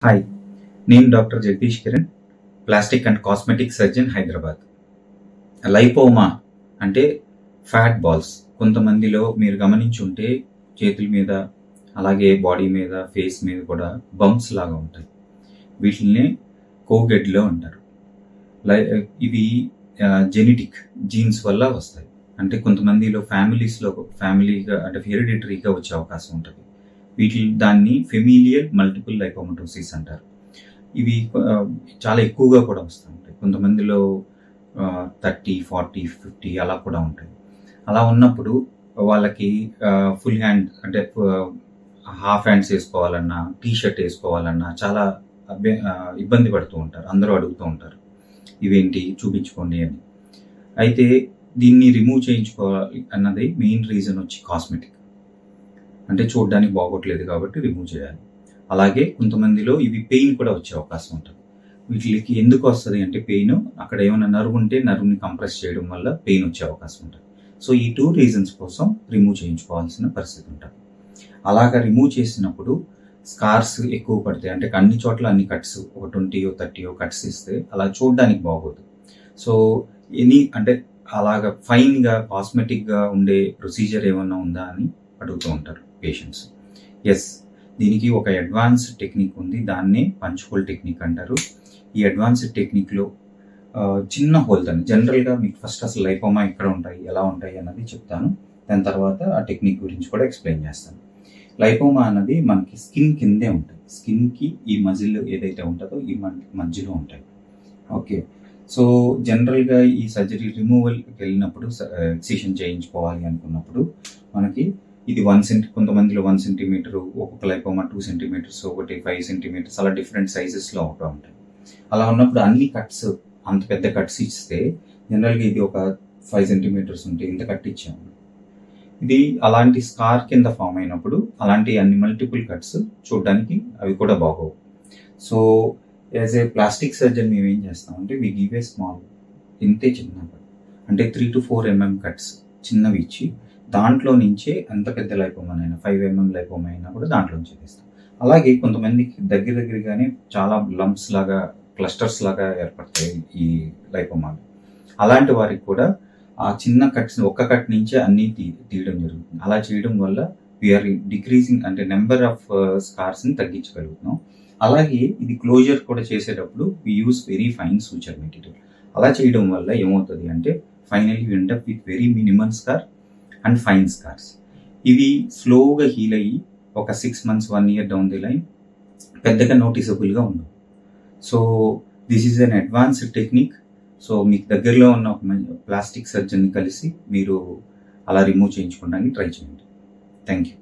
Hi, నేను doctor Jagadish Kiran, plastic and cosmetic surgeon, Hyderabad. Lipoma అంటే fat balls. కొంతమందిలో మీరు గమనించుంటే చేతుల మీద, అలాగే బాడీ మీద, ఫేస్ మీద కూడా బంప్స్ లాగా ఉంటాయి. వీటిల్ని కోగెడ్లో అంటారు. ఇవి జెనెటిక్ జీన్స్ వల్ల వస్తాయి. అంటే కొంతమందిలో ఫ్యామిలీగా అంటే హెరిడిటరీగా వచ్చే అవకాశం ఉంటుంది. దాన్ని ఫెమిలియల్ మల్టిపుల్ లైపోమటోసిస్ అంటారు. ఇవి చాలా ఎక్కువగా కూడా వస్తూ ఉంటాయి. కొంతమందిలో 30, 40, 50 అలా కూడా ఉంటాయి. అలా ఉన్నప్పుడు వాళ్ళకి ఫుల్ హ్యాండ్ అంటే హాఫ్ హ్యాండ్స్ వేసుకోవాలన్నా, టీ షర్ట్ వేసుకోవాలన్నా చాలా ఇబ్బంది పడుతూ ఉంటారు. అందరూ అడుగుతూ ఉంటారు, ఇవేంటి చూపించుకోండి అని. అయితే దీన్ని రిమూవ్ చేయించుకోవాలి అన్నది మెయిన్ రీజన్ వచ్చి కాస్మెటిక్. అంటే చూడడానికి బాగోట్లేదు కాబట్టి రిమూవ్ చేయాలి. అలాగే కొంతమందిలో ఇవి పెయిన్ కూడా వచ్చే అవకాశం ఉంటుంది. వీటికి ఎందుకు వస్తుంది అంటే పెయిన్, అక్కడ ఏమైనా నర్వ్ ఉంటే నర్వ్ని కంప్రెస్ చేయడం వల్ల పెయిన్ వచ్చే అవకాశం ఉంటుంది. సో ఈ 2 రీజన్స్ కోసం రిమూవ్ చేయించుకోవాల్సిన పరిస్థితి ఉంటుంది. అలాగా రిమూవ్ చేసినప్పుడు స్కార్స్ ఎక్కువ పడతాయి. అంటే అన్ని చోట్ల అన్ని కట్స్, ఒక 20 30 కట్స్ ఇస్తే అలా చూడడానికి బాగోదు. సో అంటే అలాగా ఫైన్గా కాస్మెటిక్గా ఉండే ప్రొసీజర్ ఏమైనా ఉందా అని అడుగుతూ ఉంటారు పేషెంట్స్. ఎస్, దీనికి ఒక అడ్వాన్స్డ్ టెక్నిక్ ఉంది. దాన్నే పంచ్ హోల్ టెక్నిక్ అంటారు. ఈ అడ్వాన్స్డ్ టెక్నిక్లో చిన్న హోల్ దాన్ని జనరల్గా మీకు ఫస్ట్ అసలు లైపోమా ఎక్కడ ఉంటాయి, ఎలా ఉంటాయి అన్నది చెప్తాను. దాని తర్వాత ఆ టెక్నిక్ గురించి కూడా ఎక్స్ప్లెయిన్ చేస్తాను. లైపోమా అన్నది మనకి స్కిన్ కిందే ఉంటుంది. స్కిన్కి ఈ మజిల్ ఏదైతే ఉంటుందో ఈ మధ్యలో ఉంటాయి. ఓకే, సో జనరల్గా ఈ సర్జరీ రిమూవల్కి వెళ్ళినప్పుడు, ఎక్సిషన్ చేయించుకోవాలి అనుకున్నప్పుడు మనకి ఇది 1 సెంటీ, కొంతమందిలో 1 సెంటీమీటర్, ఒక్కొక్క లైపోమా 2 సెంటీమీటర్స్, ఒకటి 5 సెంటీమీటర్స్, అలా డిఫరెంట్ సైజెస్లో అవుతూ ఉంటాయి. అలా ఉన్నప్పుడు అన్ని కట్స్, అంత పెద్ద కట్స్ ఇస్తే జనరల్గా ఇది ఒక 5 సెంటీమీటర్స్ ఉంటే ఇంత కట్ ఇచ్చాము. ఇది అలాంటి స్కార్ కింద ఫామ్ అయినప్పుడు అలాంటి అన్ని మల్టిపుల్ కట్స్ చూడడానికి అవి కూడా బాగోవు. So as a plastic surgeon మేము ఏం చేస్తామంటే వి గివ్ ఏ స్మాల్, ఇంతే చిన్నగా, అంటే 3 to 4 mm కట్స్ చిన్నవి ఇచ్చి దాంట్లో నుంచే ఎంత పెద్ద లైపోమానైనా 5 mm లైపోమా అయినా కూడా దాంట్లోంచి తీస్తాం. అలాగే కొంతమందికి దగ్గరగానే చాలా లంప్స్ లాగా, క్లస్టర్స్ లాగా ఏర్పడతాయి ఈ లైపోమాలు. అలాంటి వారికి కూడా ఆ చిన్న కట్స్, ఒక్క కట్ నుంచే అన్నీ తీయడం జరుగుతుంది. అలా చేయడం వల్ల వీఆర్ డిక్రీజింగ్, అంటే నెంబర్ ఆఫ్ స్కార్స్ని తగ్గించగలుగుతున్నాం. అలాగే ఇది క్లోజర్ కూడా చేసేటప్పుడు we use very fine suture material. అలా చేయడం వల్ల ఏమవుతుంది అంటే finally you end up with very minimal scar and fine scars. ఇవి స్లోగా హీల్ అయ్యి ఒక 6 months, 1 year down the line పెద్దగా నోటీసబుల్గా ఉండవు. So this is an advanced technique. So మీకు దగ్గరలో ఉన్న ఒక ప్లాస్టిక్ సర్జన్ని కలిసి మీరు అలా రిమూవ్ చేయించుకోవడానికి ట్రై చేయండి. Thank you.